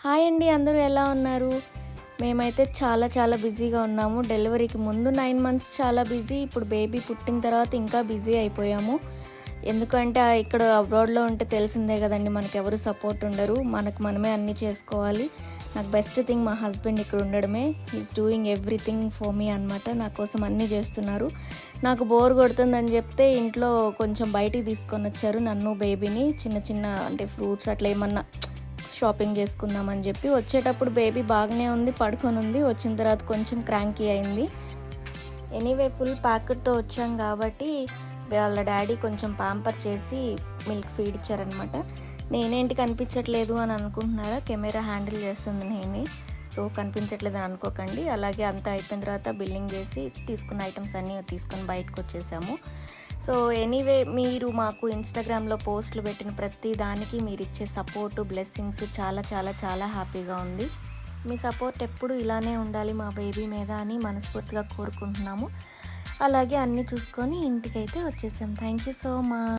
Hi అండి, అందరూ ఎలా ఉన్నారు? మేమైతే చాలా బిజీగా ఉన్నాము. డెలివరీకి ముందు 9 మంత్స్ చాలా బిజీ, ఇప్పుడు బేబీ పుట్టిన తర్వాత ఇంకా బిజీ అయిపోయాము. ఎందుకంటే ఇక్కడ అబ్రాడ్లో ఉంటే తెలిసిందే కదండి, మనకెవరు సపోర్ట్ ఉండరు, మనకు మనమే అన్నీ చేసుకోవాలి. నాకు బెస్ట్ థింగ్ మా హస్బెండ్ ఇక్కడ ఉండడమే. He's doing everything for me అనమాట. నా కోసం అన్నీ చేస్తున్నారు. నాకు బోర్ కొడుతుందని చెప్తే ఇంట్లో కొంచెం బయటికి తీసుకొని వచ్చారు నన్ను బేబీని. చిన్న అంటే ఫ్రూట్స్ అట్లా ఏమన్నా షాపింగ్ చేసుకుందామని చెప్పి. వచ్చేటప్పుడు బేబీ బాగానే ఉంది, పడుకొని ఉంది. వచ్చిన తర్వాత కొంచెం క్రాంకీ అయింది. ఎనీవే ఫుల్ ప్యాకెట్తో వచ్చాం కాబట్టి వాళ్ళ డాడీ కొంచెం ప్యాంపర్ చేసి మిల్క్ ఫీడ్ ఇచ్చారనమాట. నేనేంటి కనిపించట్లేదు అని అనుకుంటున్నారా? కెమెరా హ్యాండిల్ చేస్తుంది నేనే, సో కనిపించట్లేదు అని అనుకోకండి. అలాగే అంతా అయిపోయిన తర్వాత బిల్లింగ్ చేసి తీసుకున్న ఐటమ్స్ అన్నీ తీసుకొని బయటకు వచ్చేసాము. సో ఎనీవే, మీరు మాకు ఇన్స్టాగ్రామ్లో పోస్టులు పెట్టిన ప్రతి దానికి మీరు ఇచ్చే సపోర్టు, బ్లెస్సింగ్స్ చాలా హ్యాపీగా ఉంది. మీ సపోర్ట్ ఎప్పుడు ఇలానే ఉండాలి మా బేబీ మీద అని మనస్ఫూర్తిగా కోరుకుంటున్నాము. అలాగే అన్నీ చూసుకొని ఇంటికైతే వచ్చేసాం. Thank you so much.